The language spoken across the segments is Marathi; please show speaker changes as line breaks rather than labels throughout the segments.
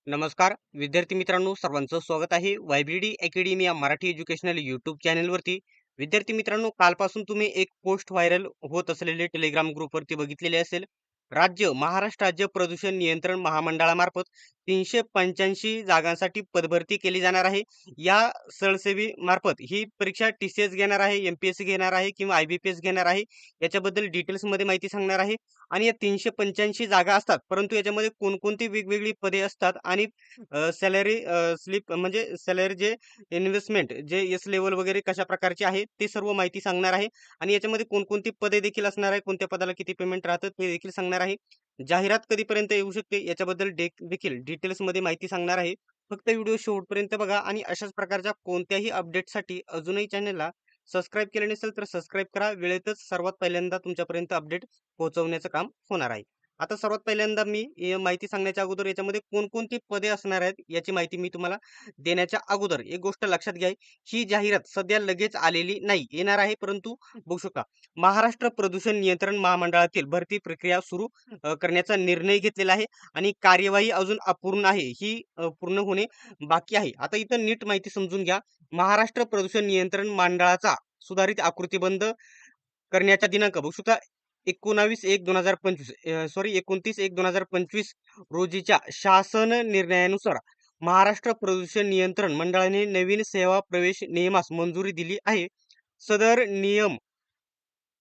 नमस्कार विद्यार्थी मित्रांनो, सर्वांचं स्वागत आहे वायबीडी अकॅडमी या मराठी एज्युकेशनल युट्यूब चॅनलवरती. विद्यार्थी मित्रांनो, कालपासून तुम्ही एक पोस्ट व्हायरल होत असलेले टेलिग्राम ग्रुपवरती बघितलेले असेल. महाराष्ट्र राज्य प्रदूषण नियंत्रण महामंडळामार्फत 385 जागांसाठी पदभरती केली जाणार आहे. या सरसेवी मार्फत ही परीक्षा TCS घेणार आहे, MPSC घेणार आहे किंवा IBPS घेणार आहे. याच्याबद्दल डिटेल्स मध्ये माहिती सांगणार आहे. आणि या 385 जागा असतात, परंतु याच्यामध्ये कोणकोणती वेगवेगळी पदे असतात आणि सॅलरी स्लिप म्हणजे सॅलरी जे इन्व्हेस्टमेंट जे एस लेवल वगैरे कशा प्रकारचे आहे ते सर्व माहिती सांगणार आहे. आणि याच्यामध्ये कोणकोणती पदे देखील असणार आहे, कोणत्या पदाला किती पेमेंट राहतं ते देखील सांगणार आहे. जाहिरात कधीपर्यंत येऊ शकते याच्याबद्दल देखील डिटेल्स मध्ये माहिती सांगणार आहे. फक्त व्हिडिओ शेवटपर्यंत बघा आणि अशाच प्रकारच्या कोणत्याही अपडेटसाठी अजूनही चॅनलला सबस्क्राईब केले नसेल तर सबस्क्राईब करा. वेळेतच सर्वात पहिल्यांदा तुमच्यापर्यंत अपडेट पोहोचवण्याचं काम होणार आहे. आता सर्वात पहिल्यांदा मी माहिती सांगण्याच्या अगोदर याच्यामध्ये कोणकोणती पदे असणार आहेत याची माहिती मी तुम्हाला देण्याच्या अगोदर एक गोष्ट लक्षात घ्या. ही जाहिरात सध्या लगेच आलेली नाही, येणार आहे. परंतु बघू शकता, महाराष्ट्र प्रदूषण नियंत्रण महामंडळातील भरती प्रक्रिया सुरू करण्याचा निर्णय घेतलेला आहे आणि कार्यवाही अजून अपूर्ण आहे. ही पूर्ण होणे बाकी आहे. आता इथं नीट माहिती समजून घ्या. महाराष्ट्र प्रदूषण नियंत्रण मंडळाचा सुधारित आकृतीबंध करण्याचा दिनांक बघू शकता, 29/1/2025 रोजीच्या शासन निर्णयानुसार महाराष्ट्र प्रदूषण नियंत्रण मंडळाने नवीन सेवा प्रवेश नियमास मंजुरी दिली आहे. सदर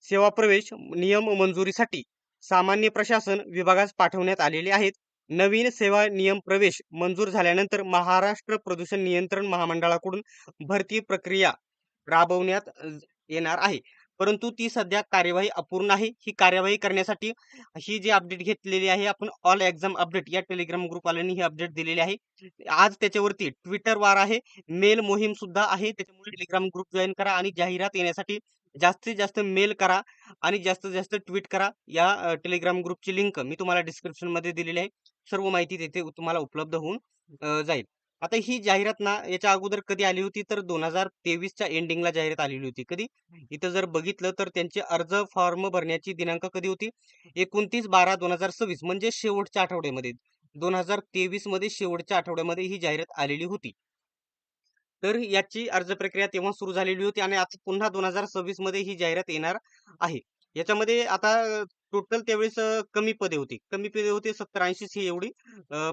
सेवा प्रवेश नियम मंजुरीसाठी सामान्य प्रशासन विभागास पाठवण्यात आलेले आहेत. नवीन सेवा नियम प्रवेश मंजूर झाल्यानंतर महाराष्ट्र प्रदूषण नियंत्रण महामंडळाकडून भरती प्रक्रिया राबवण्यात येणार आहे. परंतु ती सध्या कार्यवाही अपूर्ण आहे. ही कार्यवाही करण्यासाठी ही जी अपडेट घेतलेली आहे आपण, ऑल एक्झाम अपडेट या टेलिग्राम ग्रुपवाल्यांनी ही अपडेट दिलेली आहे. आज त्याच्यावरती ट्विटर वार आहे, मेल मोहीम सुद्धा आहे. त्याच्यामुळे टेलिग्राम ग्रुप जॉईन करा आणि जाहिरात येण्यासाठी जास्तीत जास्त मेल करा आणि जास्तीत जास्त ट्विट करा. या टेलिग्राम ग्रुपची लिंक मी तुम्हाला डिस्क्रिप्शन मध्ये दिलेली आहे. सर्व माहिती तिथे तुम्हाला उपलब्ध होऊन जाईल. आता ही जाहिरात ना याच्या अगोदर कधी आली होती तर 2023च्या एंडिंगला जाहिरात आलेली होती. कधी, इथं जर बघितलं तर त्यांचे अर्ज फॉर्म भरण्याची दिनांक कधी होती, 29/12/2026 म्हणजे शेवटच्या आठवड्यामध्ये, 2023 मध्ये शेवटच्या आठवड्यामध्ये ही जाहिरात आलेली होती. तर याची अर्ज प्रक्रिया तेव्हा सुरू झालेली होती आणि आता पुन्हा 2026 मध्ये ही जाहिरात येणार आहे. याच्यामध्ये आता टोटल त्यावेळेस कमी पदे होती, 70-80 ही एवढी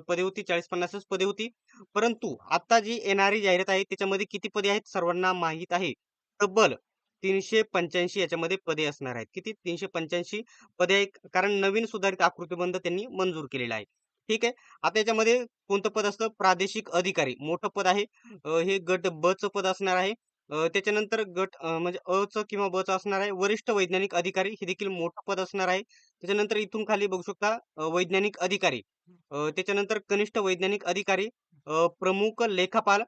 पदे होती, 40-50 पदे होती. परंतु आता जी येणारी जाहिरात आहे त्याच्यामध्ये किती पदे आहेत सर्वांना माहीत आहे. तब्बल 385 याच्यामध्ये पदे असणार आहेत. किती? 385 पदे आहेत, कारण नवीन सुधारित आकृतीबंध त्यांनी मंजूर केलेला आहे. ठीक आहे. आता याच्यामध्ये कोणतं पद असतं? प्रादेशिक अधिकारी मोठं पद आहे. हे गट ब चं पद असणार आहे. त्याच्यानंतर गट म्हणजे अ चं किंवा ब चं असणार आहे. वरिष्ठ वैज्ञानिक अधिकारी हे देखील मोठं पद असणार आहे. त्याच्यानंतर इथून खाली बघू शकता वैज्ञानिक अधिकारी, त्याच्यानंतर कनिष्ठ वैज्ञानिक अधिकारी, प्रमुख लेखापाल,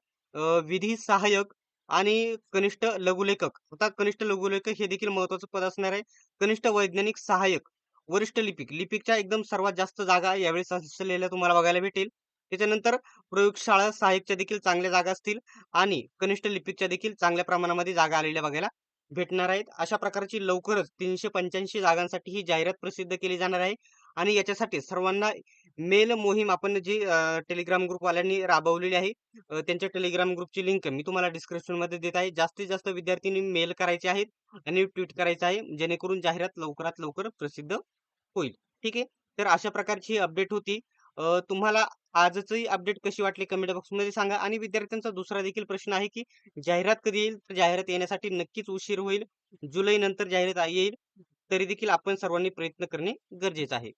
विधी सहाय्यक आणि कनिष्ठ लघुलेखक. आता कनिष्ठ लघुलेखक हे देखील महत्वाचं पद असणार आहे. कनिष्ठ वैज्ञानिक सहाय्यक, वरिष्ठ लिपिकच्या एकदम सर्वात जास्त जागा यावेळेस असलेल्या तुम्हाला बघायला भेटेल. त्याच्यानंतर प्रयोगशाळा सहाय्यकच्या देखील चांगल्या जागा असतील आणि कनिष्ठ लिपिकच्या देखील चांगल्या प्रमाणामध्ये जागा आलेल्या बघायला भेटणार आहेत. अशा प्रकारची लवकरच 385 जागांसाठी ही जाहिरात प्रसिद्ध केली जाणार आहे. आणि याच्यासाठी सर्वांना मेल मोहीम आपण जी टेलिग्राम ग्रुपवाल्यांनी राबवलेली आहे, त्यांच्या टेलिग्राम ग्रुपची लिंक मी तुम्हाला डिस्क्रिप्शन मध्ये देत आहे. जास्तीत जास्त विद्यार्थ्यांनी मेल करायचे आहेत आणि ट्विट करायचं आहे, जेणेकरून जाहिरात लवकरात लवकर प्रसिद्ध होईल. ठीक आहे. तर अशा प्रकारची अपडेट होती. तुम्हाला आजची अपडेट कशी वाटली कमेंट बॉक्समध्ये सांगा. आणि विद्यार्थ्यांचा दुसरा देखील प्रश्न आहे की जाहिरात कधी येईल? तर जाहिरात येण्यासाठी नक्कीच उशीर होईल. जुलै नंतर जाहिरात येईल. तरी देखील आपण सर्वांनी प्रयत्न करणे गरजेचे आहे.